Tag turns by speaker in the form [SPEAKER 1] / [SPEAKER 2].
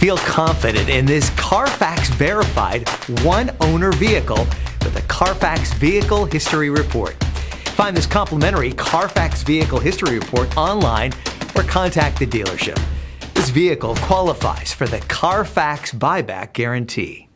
[SPEAKER 1] Feel confident in this Carfax verified one-owner vehicle with a Carfax Vehicle History Report. Find this complimentary Carfax Vehicle History Report online or contact the dealership. This vehicle qualifies for the Carfax Buyback Guarantee.